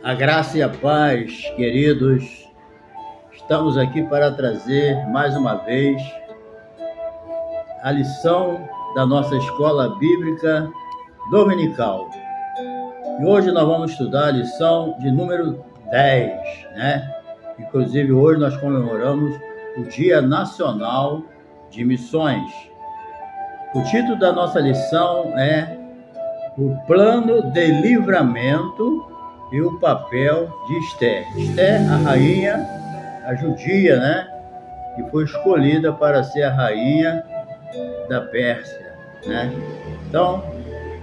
A graça e a paz, queridos, estamos aqui para trazer mais uma vez a lição da nossa escola bíblica dominical. E hoje nós vamos estudar a lição de número 10, né? Inclusive hoje nós comemoramos o Dia Nacional de Missões. O título da nossa lição é O Plano de Livramento e o Papel de Esther. Esther, a rainha, a judia, né? Que foi escolhida para ser a rainha da Pérsia, né? Então,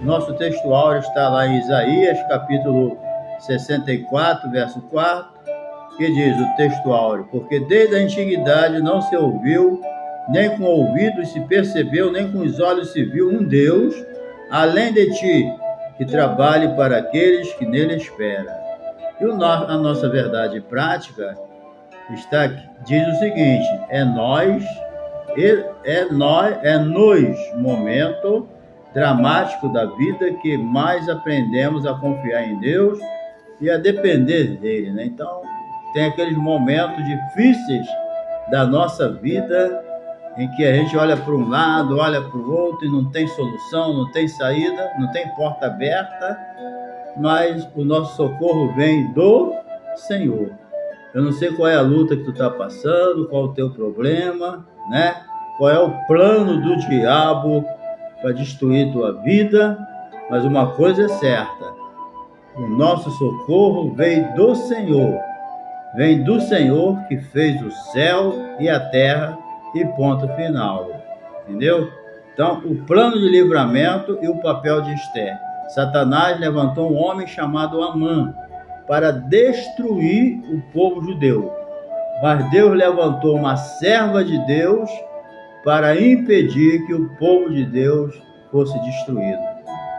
nosso texto áureo está lá em Isaías, capítulo 64, verso 4, que diz o texto áureo: porque desde a antiguidade não se ouviu, nem com ouvidos se percebeu, nem com os olhos se viu um Deus, além de ti, que trabalhe para aqueles que nele esperam. E a nossa verdade prática está aqui, diz o seguinte: é nos momento dramático da vida que mais aprendemos a confiar em Deus e a depender dele, né? Então, tem aqueles momentos difíceis da nossa vida em que a gente olha para um lado, olha para o outro e não tem solução, não tem saída, não tem porta aberta, mas o nosso socorro vem do Senhor. Eu não sei qual é a luta que tu está passando, qual é o teu problema, né? Qual é o plano do diabo para destruir tua vida, mas uma coisa é certa: o nosso socorro vem do Senhor. Vem do Senhor que fez o céu e a terra e ponto final. Entendeu? Então, o plano de livramento e o papel de Esther. Satanás levantou um homem chamado Amã para destruir o povo judeu. Mas Deus levantou uma serva de Deus para impedir que o povo de Deus fosse destruído.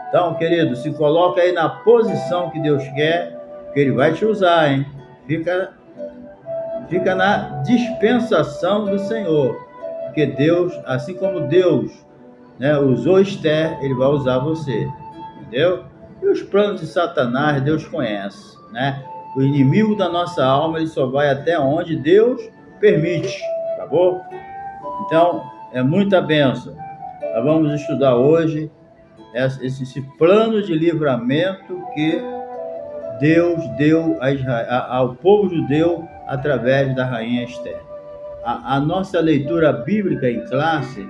Então, querido, se coloca aí na posição que Deus quer, que Ele vai te usar, hein? Fica na dispensação do Senhor, porque Deus, assim como Deus, né, usou Esther, Ele vai usar você, entendeu? E os planos de Satanás, Deus conhece, né? O inimigo da nossa alma, ele só vai até onde Deus permite, tá bom? Então, é muita bênção. Nós vamos estudar hoje esse plano de livramento que Deus deu ao povo judeu através da rainha Esther. A nossa leitura bíblica em classe,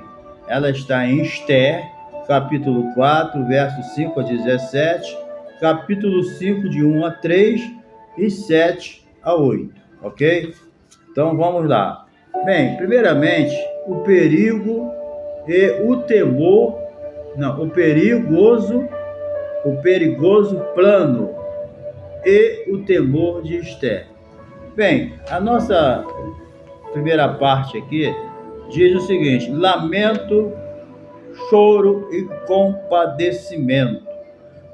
ela está em Esther, capítulo 4, versos 5 a 17, capítulo 5, de 1 a 3 e 7 a 8, ok? Então, vamos lá. Bem, primeiramente, o perigo e o temor, não, o perigoso plano e o temor de Esther. Bem, a nossa primeira parte aqui diz o seguinte: lamento, choro e compadecimento.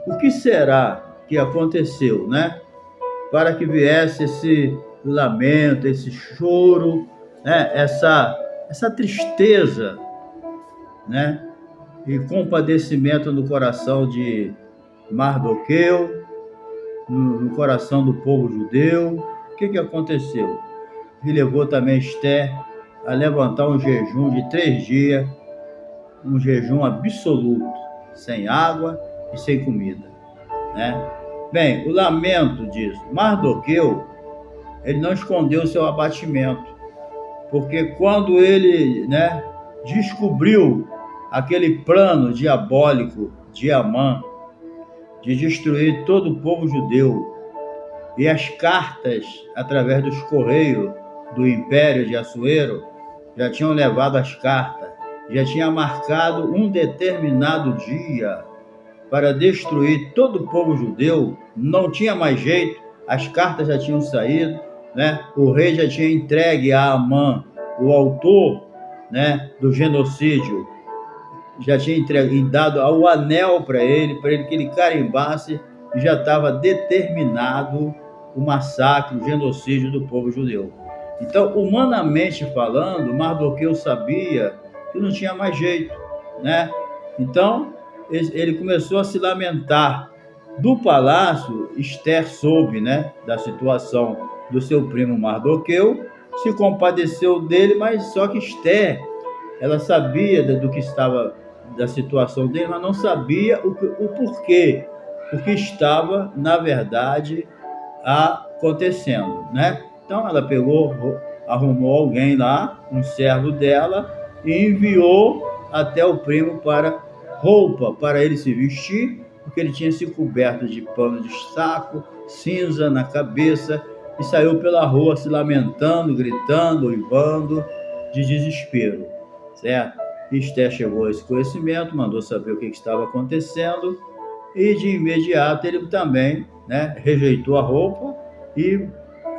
O que será que aconteceu, né? Para que viesse esse lamento, esse choro, né? Essa tristeza, né? E compadecimento no coração de Mardoqueu, no coração do povo judeu. O que aconteceu? Ele levou também Esther a levantar um jejum de 3 dias, um jejum absoluto, sem água e sem comida, né? Bem, o lamento disso. Mardoqueu, ele não escondeu seu abatimento, porque quando ele, né, descobriu aquele plano diabólico de Amã de destruir todo o povo judeu, e as cartas, através dos correios do Império de Assuero, já tinham levado as cartas, já tinha marcado um determinado dia para destruir todo o povo judeu. Não tinha mais jeito, as cartas já tinham saído, né? O rei já tinha entregue a Amã, o autor, né, do genocídio, já tinha dado o anel para ele que ele carimbasse, e já estava determinado o massacre, o genocídio do povo judeu. Então, humanamente falando, Mardoqueu sabia que não tinha mais jeito, né? Então, ele começou a se lamentar, Do palácio, Esther soube, né, da situação do seu primo Mardoqueu, se compadeceu dele, mas só que Esther, ela sabia do que estava, da situação dele, mas não sabia o porquê, o que estava, na verdade, acontecendo, né? Então ela pegou, arrumou alguém lá, um servo dela, e enviou até o primo para roupa para ele se vestir, porque ele tinha se coberto de pano de saco, cinza na cabeça, e saiu pela rua se lamentando, gritando, uivando, de desespero, certo? Esther chegou a esse conhecimento, mandou saber o que estava acontecendo, e de imediato ele também, né, rejeitou a roupa, e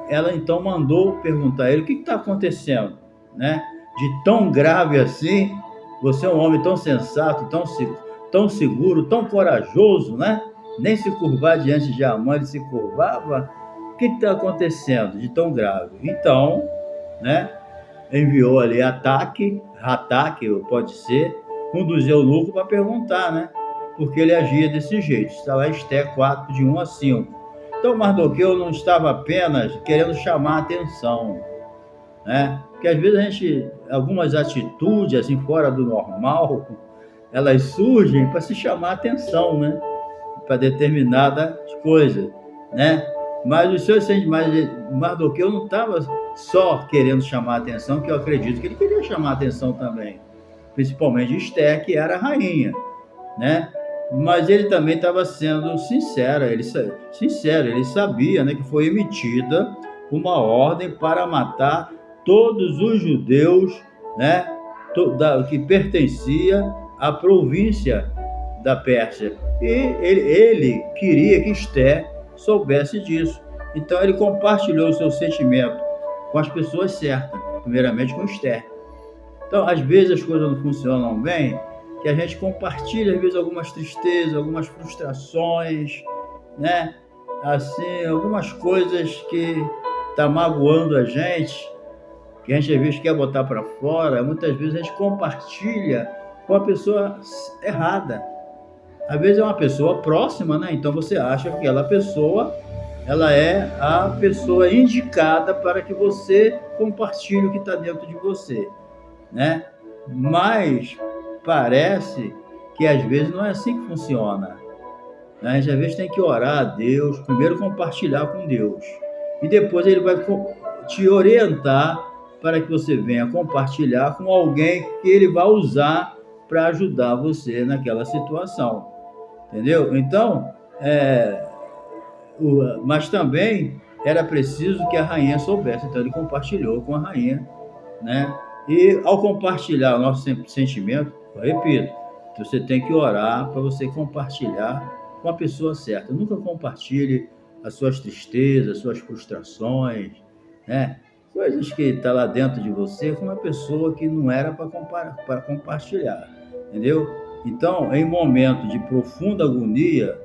ela então mandou perguntar a ele o que está acontecendo, né? De tão grave assim, você é um homem tão sensato, tão seguro, tão corajoso, né? Nem se curvar diante de Amã, ele se curvava. O que está acontecendo de tão grave? Então, né, enviou ali Ataque, pode ser, um dos eunucos para perguntar, né? Porque ele agia desse jeito. Está lá Esté 4, de 1 a 5. Então Mardoqueu não estava apenas querendo chamar a atenção, né? Porque às vezes a gente, algumas atitudes assim fora do normal, elas surgem para se chamar a atenção, né? Para determinadas coisas, né? Mas o senhor sente, mas Mardoqueu não estava só querendo chamar a atenção, que eu acredito que ele queria chamar a atenção também, principalmente Esté, que era a rainha, né? Mas ele também estava sendo sincero, ele sabia, né, que foi emitida uma ordem para matar todos os judeus, né, que pertencia à província da Pérsia. E ele queria que Esté soubesse disso. Então ele compartilhou o seu sentimento com as pessoas certas, primeiramente com Esté. Então, às vezes as coisas não funcionam bem, que a gente compartilha, às vezes, algumas tristezas, algumas frustrações, né? Assim, algumas coisas que tá magoando a gente, que a gente às vezes quer botar para fora, muitas vezes a gente compartilha com a pessoa errada. Às vezes é uma pessoa próxima, né? Então você acha que aquela pessoa, ela é a pessoa indicada para que você compartilhe o que está dentro de você, né? Mas parece que às vezes não é assim que funciona. A gente às vezes tem que orar a Deus, primeiro compartilhar com Deus, e depois ele vai te orientar para que você venha compartilhar com alguém que ele vai usar para ajudar você naquela situação, entendeu? Então, mas também era preciso que a rainha soubesse, então ele compartilhou com a rainha, né? E ao compartilhar o nosso sentimento, eu repito, você tem que orar para você compartilhar com a pessoa certa. Nunca compartilhe as suas tristezas, as suas frustrações, né? Coisas que estão lá dentro de você com uma pessoa que não era para compartilhar, entendeu? Então, em momento de profunda agonia,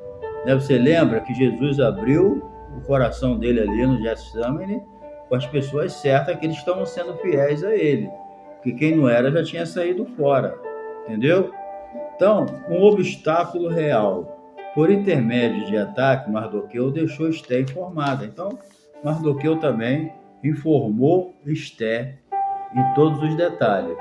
né, você lembra que Jesus abriu o coração dele ali no Getsemane com as pessoas certas, que eles estavam sendo fiéis a ele, porque quem não era já tinha saído fora, entendeu? Então, um obstáculo real. Por intermédio de Ataque, Mardoqueu deixou Esté informada. Então, Mardoqueu também informou Esté em todos os detalhes.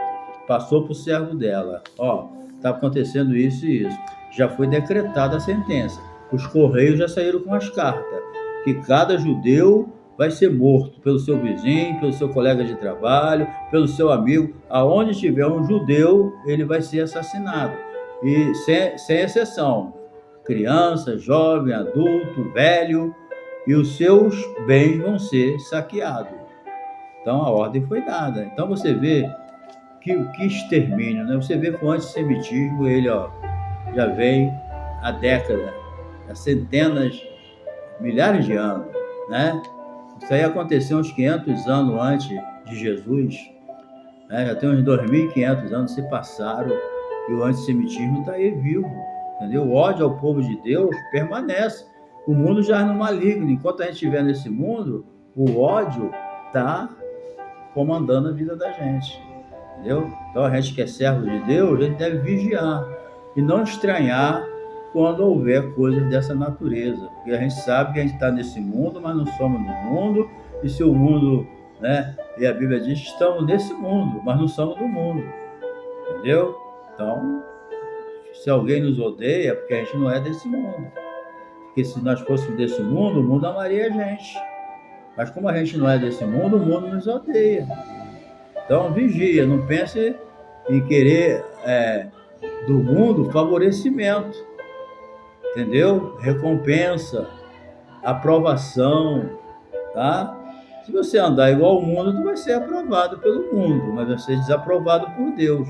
Passou para o servo dela. Ó, está acontecendo isso e isso. Já foi decretada a sentença. Os correios já saíram com as cartas, que cada judeu vai ser morto pelo seu vizinho, pelo seu colega de trabalho, pelo seu amigo. Aonde tiver um judeu, ele vai ser assassinado. E sem exceção. Criança, jovem, adulto, velho, e os seus bens vão ser saqueados. Então a ordem foi dada. Então você vê que extermínio, né? Você vê que o antissemitismo, ele já vem há décadas, há centenas, milhares de anos, né? Isso aí aconteceu uns 500 anos antes de Jesus, né? Já tem uns 2.500 anos se passaram e o antissemitismo está aí vivo, entendeu? O ódio ao povo de Deus permanece. O mundo já é no maligno. Enquanto a gente estiver nesse mundo, o ódio está comandando a vida da gente, entendeu? Então a gente que é servo de Deus, a gente deve vigiar e não estranhar quando houver coisas dessa natureza. Porque a gente sabe que a gente está nesse mundo, mas não somos no mundo, e se o mundo, né? E a Bíblia diz que estamos nesse mundo, mas não somos do mundo. Entendeu? Então, se alguém nos odeia, é porque a gente não é desse mundo. Porque se nós fôssemos desse mundo, o mundo amaria a gente. Mas como a gente não é desse mundo, o mundo nos odeia. Então, vigia, não pense em querer do mundo favorecimento. Entendeu? Recompensa, aprovação, tá? Se você andar igual ao mundo, tu vai ser aprovado pelo mundo, mas vai ser desaprovado por Deus.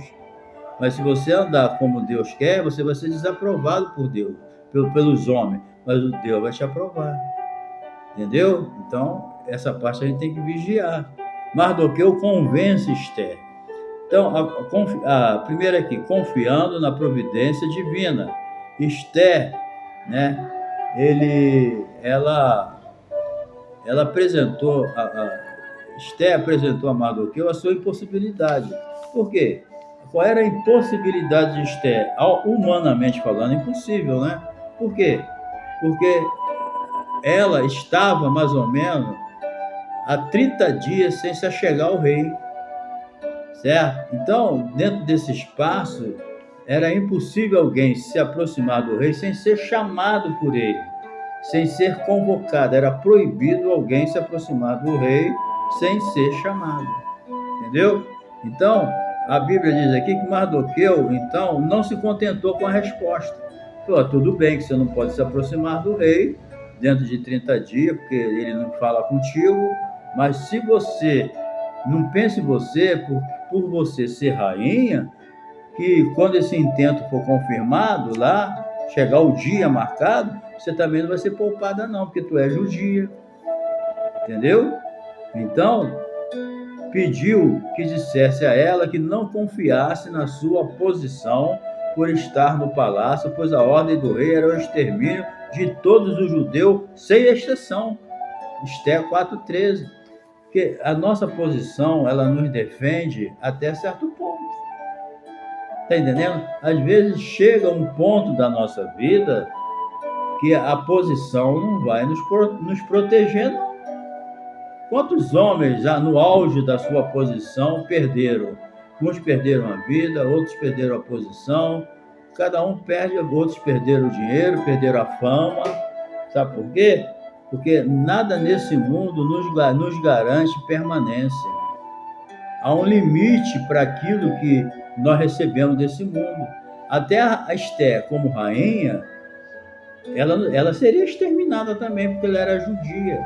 Mas se você andar como Deus quer, você vai ser desaprovado por Deus, pelos homens, mas o Deus vai te aprovar. Entendeu? Então, essa parte a gente tem que vigiar. Mardoqueu convence Esther. Então, a primeira aqui, confiando na providência divina. Esther, né? Ela apresentou, Esther apresentou a Mardoqueu a sua impossibilidade. Por quê? Qual era a impossibilidade de Esther? Humanamente falando, impossível, né? Por quê? Porque ela estava, mais ou menos, há 30 dias sem se achegar ao rei. Certo? Então, dentro desse espaço, era impossível alguém se aproximar do rei sem ser chamado por ele, sem ser convocado. Era proibido alguém se aproximar do rei sem ser chamado. Entendeu? Então, a Bíblia diz aqui que Mardoqueu, então, não se contentou com a resposta. Falou, tudo bem que você não pode se aproximar do rei dentro de 30 dias, porque ele não fala contigo, mas se você, não pense você, por você ser rainha, que quando esse intento for confirmado lá, chegar o dia marcado, você também não vai ser poupada não, porque tu é judia. Entendeu? Então, pediu que dissesse a ela que não confiasse na sua posição por estar no palácio, pois a ordem do rei era o extermínio de todos os judeus, sem exceção. Esther 4,13. Porque a nossa posição, ela nos defende até certo ponto. Está entendendo? Às vezes chega um ponto da nossa vida que a posição não vai nos proteger, não. Quantos homens já no auge da sua posição perderam? Uns perderam a vida, outros perderam a posição, cada um perde, outros perderam o dinheiro, perderam a fama. Sabe por quê? Porque nada nesse mundo nos garante permanência. Há um limite para aquilo que nós recebemos desse mundo. Até a Esther, como rainha, ela seria exterminada também, porque ela era judia.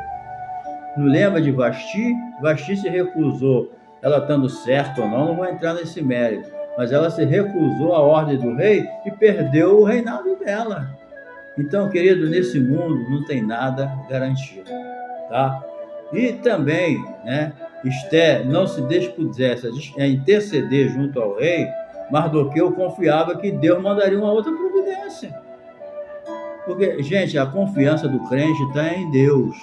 Não lembra de Vasti? Vasti se recusou, ela estando certa ou não vou entrar nesse mérito, mas ela se recusou à ordem do rei e perdeu o reinado dela. Então, querido, nesse mundo não tem nada garantido, tá? E também, né, Esther não se dispusesse a interceder junto ao rei, Mardoqueu confiava que Deus mandaria uma outra providência. Porque, gente, a confiança do crente está em Deus.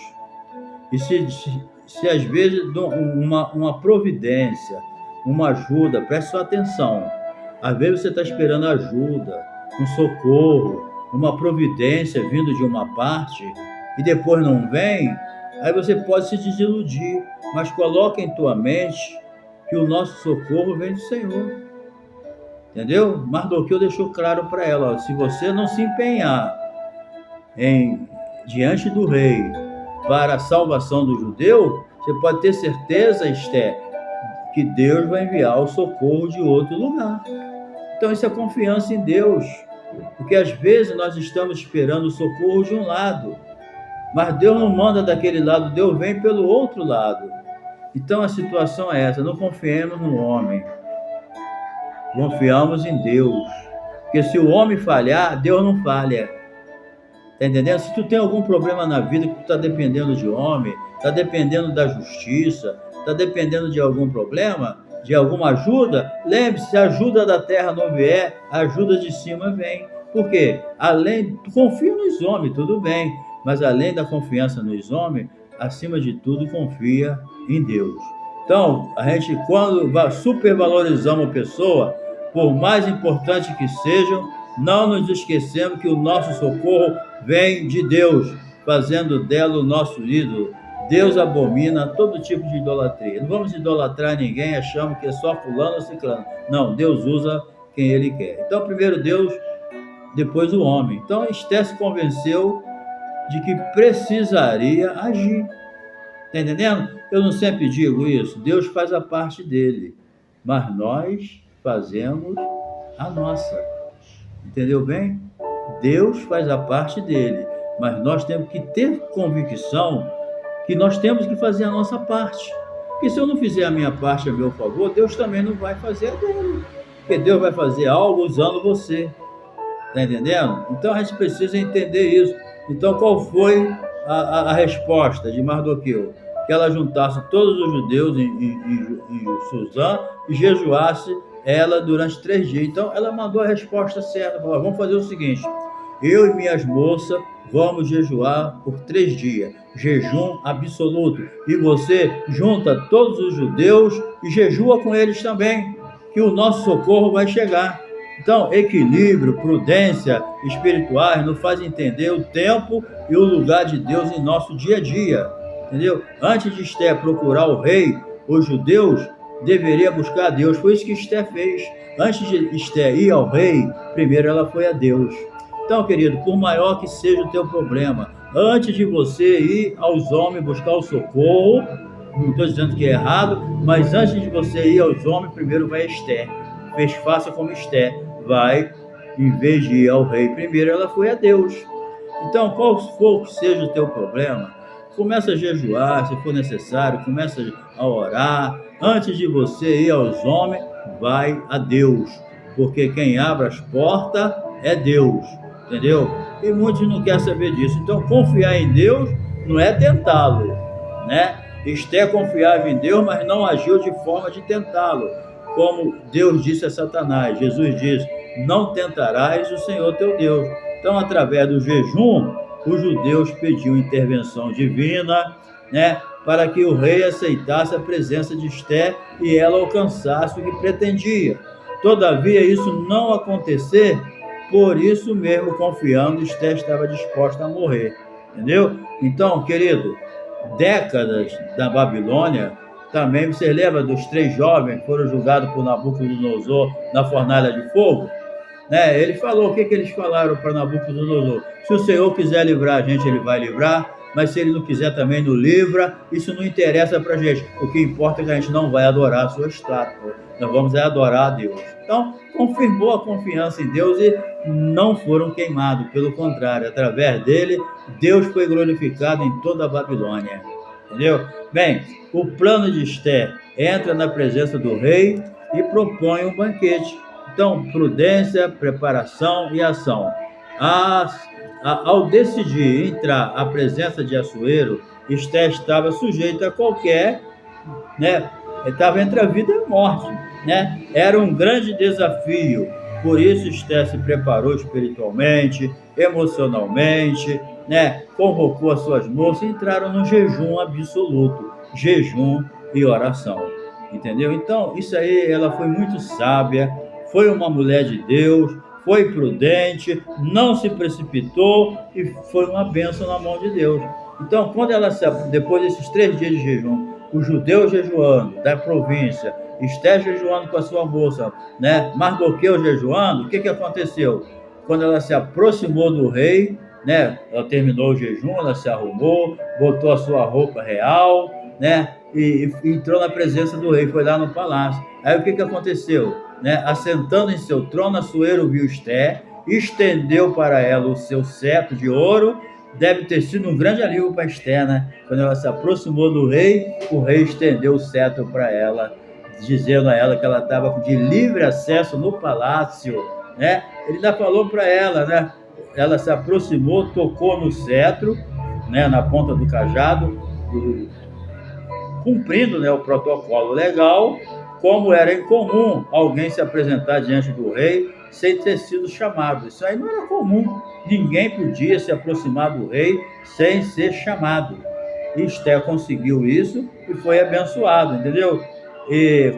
E se às vezes uma providência, uma ajuda, preste sua atenção. Às vezes você está esperando ajuda, um socorro, uma providência vindo de uma parte e depois não vem, aí você pode se desiludir. Mas coloca em tua mente que o nosso socorro vem do Senhor. Entendeu? Mardoqueu deixou claro para ela, ó, se você não se empenhar diante do rei para a salvação do judeu, você pode ter certeza, Esther, que Deus vai enviar o socorro de outro lugar. Então isso é confiança em Deus, porque às vezes nós estamos esperando o socorro de um lado, mas Deus não manda daquele lado, Deus vem pelo outro lado. Então a situação é essa, não confiemos no homem, confiamos em Deus, porque se o homem falhar, Deus não falha. Tá entendendo? Se tu tem algum problema na vida que tu tá dependendo de homem, tá dependendo da justiça, tá dependendo de algum problema, de alguma ajuda, lembre-se, se a ajuda da terra não vier, a ajuda de cima vem. Por quê? Tu confia nos homens, tudo bem, mas além da confiança nos homens, acima de tudo, confia em Deus. Então, a gente, quando supervalorizamos a pessoa, por mais importante que sejam, não nos esquecemos que o nosso socorro vem de Deus, fazendo dela o nosso ídolo. Deus abomina todo tipo de idolatria. Não vamos idolatrar ninguém achando que é só fulano ou ciclano. Não, Deus usa quem Ele quer. Então, primeiro Deus, depois o homem. Então, Esther se convenceu de que precisaria agir. Está entendendo? Eu não sempre digo isso. Deus faz a parte dele, mas nós fazemos a nossa. Entendeu bem? Deus faz a parte dele, mas nós temos que ter convicção que nós temos que fazer a nossa parte. Porque se eu não fizer a minha parte a meu favor, Deus também não vai fazer a dele. Porque Deus vai fazer algo usando você. Está entendendo? Então a gente precisa entender isso. Então qual foi a resposta de Mardoqueu? Que ela juntasse todos os judeus em Suzã e jejuasse ela durante 3 dias. Então ela mandou a resposta certa. Falou, vamos fazer o seguinte, eu e minhas moças vamos jejuar por 3 dias. Jejum absoluto. E você junta todos os judeus e jejua com eles também, que o nosso socorro vai chegar. Então, equilíbrio, prudência espirituais nos faz entender o tempo e o lugar de Deus em nosso dia a dia, entendeu? Antes de Esther procurar o rei, os judeus deveriam buscar a Deus. Foi isso que Esther fez. Antes de Esther ir ao rei, primeiro ela foi a Deus. Então, querido, por maior que seja o teu problema, antes de você ir aos homens buscar o socorro, não estou dizendo que é errado, mas antes de você ir aos homens, primeiro vai a Esther. Faça como Esther, vai, em vez de ir ao rei primeiro, ela foi a Deus. Então, qual for que seja o teu problema, começa a jejuar, se for necessário, começa a orar. Antes de você ir aos homens, vai a Deus, porque quem abre as portas é Deus, entendeu? E muitos não querem saber disso. Então, confiar em Deus não é tentá-lo, né? Esther confiava em Deus, mas não agiu de forma de tentá-lo. Como Deus disse a Satanás, Jesus diz, não tentarás o Senhor teu Deus. Então, através do jejum, os judeus pediam intervenção divina, né, para que o rei aceitasse a presença de Esther e ela alcançasse o que pretendia. Todavia, isso não acontecer, por isso mesmo, confiando, Esther estava disposta a morrer. Entendeu? Então, querido, décadas da Babilônia, também você lembra dos 3 jovens que foram julgados por Nabucodonosor na fornalha de fogo? Né? Ele falou, o que eles falaram para Nabucodonosor? Se o Senhor quiser livrar a gente, Ele vai livrar, mas se Ele não quiser também não livra, isso não interessa para a gente. O que importa é que a gente não vai adorar a sua estátua, nós vamos adorar a Deus. Então, confirmou a confiança em Deus e não foram queimados, pelo contrário, através dele, Deus foi glorificado em toda a Babilônia. Entendeu? Bem, o plano de Esther entra na presença do rei e propõe um banquete. Então, prudência, preparação e ação. Ao decidir entrar à presença de Assuero, Esther estava sujeita a qualquer, né? Estava entre a vida e a morte, né? Era um grande desafio. Por isso, Esther se preparou espiritualmente, emocionalmente, né? Convocou as suas moças e entraram no jejum absoluto, jejum e oração. Entendeu? Então, isso aí, ela foi muito sábia, foi uma mulher de Deus, foi prudente, não se precipitou e foi uma bênção na mão de Deus. Então, quando ela, depois desses 3 dias de jejum, os judeus jejuando da província, Esther jejuando com a sua moça, né? Mardoqueu jejuando, o que aconteceu? Quando ela se aproximou do rei, né? Ela terminou o jejum, ela se arrumou, botou a sua roupa real, né? E entrou na presença do rei, foi lá no palácio. Aí o que aconteceu? Né? Assentando em seu trono, Assuero viu Esther, estendeu para ela o seu cetro de ouro. Deve ter sido um grande alívio para Esther, né? Quando ela se aproximou do rei, o rei estendeu o cetro para ela, dizendo a ela que ela estava de livre acesso no palácio, né? Ele ainda falou para ela, né? Ela se aproximou, tocou no cetro, né? Na ponta do cajado, cumprindo, né, o protocolo legal, como era incomum alguém se apresentar diante do rei sem ter sido chamado. Isso aí não era comum. Ninguém podia se aproximar do rei sem ser chamado. E Esther conseguiu isso e foi abençoado, entendeu? E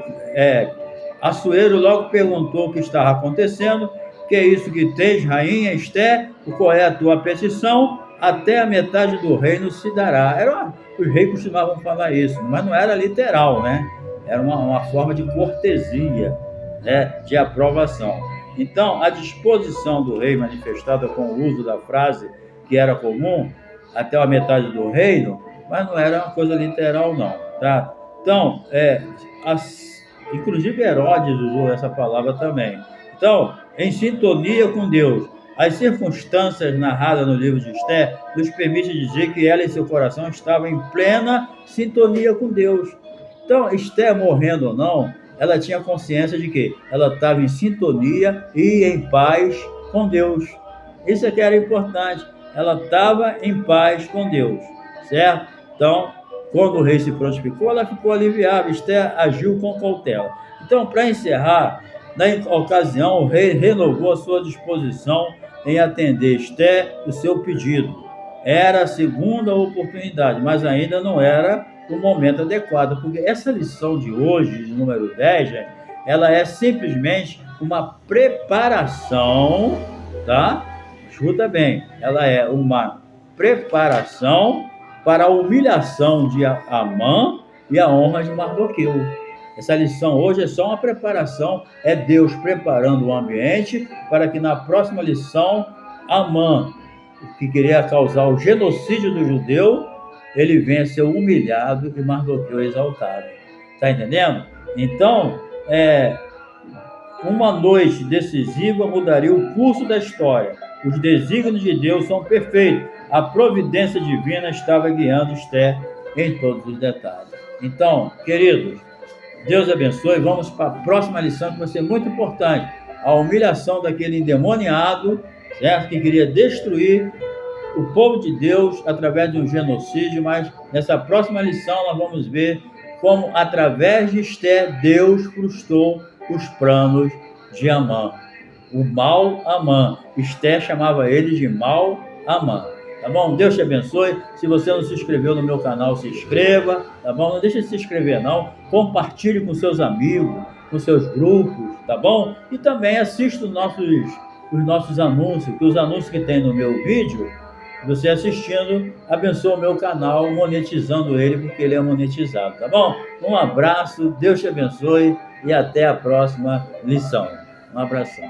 Assuero logo perguntou o que estava acontecendo que é isso que tens, rainha Esté? Qual é a tua petição? Até a metade do reino se dará. Os reis costumavam falar isso, mas não era literal, né? Era uma forma de cortesia, né? De aprovação. Então, a disposição do rei manifestada com o uso da frase que era comum, até a metade do reino, mas não era uma coisa literal, não, tá? Então, inclusive Herodes usou essa palavra também. Então, em sintonia com Deus, as circunstâncias narradas no livro de Esté nos permitem dizer que ela em seu coração estava em plena sintonia com Deus. Então, Esté morrendo ou não, ela tinha consciência de que ela estava em sintonia e em paz com Deus. Isso é que era importante. Ela estava em paz com Deus, certo? Então, quando o rei se prontificou, ela ficou aliviada. Esté agiu com cautela. Então, para encerrar, na ocasião, o rei renovou a sua disposição em atender Esté o seu pedido. Era a segunda oportunidade, mas ainda não era o momento adequado, porque essa lição de hoje, de número 10, gente, ela é simplesmente uma preparação, tá? Escuta bem, ela é uma preparação para a humilhação de Amã e a honra de Mardoqueu. Essa lição hoje é só uma preparação, é Deus preparando o ambiente para que na próxima lição, Amã, que queria causar o genocídio do judeu, ele venha ser humilhado e Mardoqueu exaltado. Está entendendo? Então, uma noite decisiva mudaria o curso da história. Os desígnios de Deus são perfeitos. A providência divina estava guiando Esté em todos os detalhes. Então, queridos, Deus abençoe. Vamos para a próxima lição, que vai ser muito importante. A humilhação daquele endemoniado, certo? Que queria destruir o povo de Deus através de um genocídio. Mas nessa próxima lição nós vamos ver como, através de Esté, Deus frustrou os planos de Amã. O mau Amã. Esté chamava ele de mau Amã. Tá bom? Deus te abençoe. Se você não se inscreveu no meu canal, se inscreva, tá bom? Não deixe de se inscrever, não. Compartilhe com seus amigos, com seus grupos, tá bom? E também assista os nossos anúncios, que os anúncios que tem no meu vídeo, você assistindo, abençoa o meu canal, monetizando ele, porque ele é monetizado, tá bom? Um abraço, Deus te abençoe e até a próxima lição. Um abração.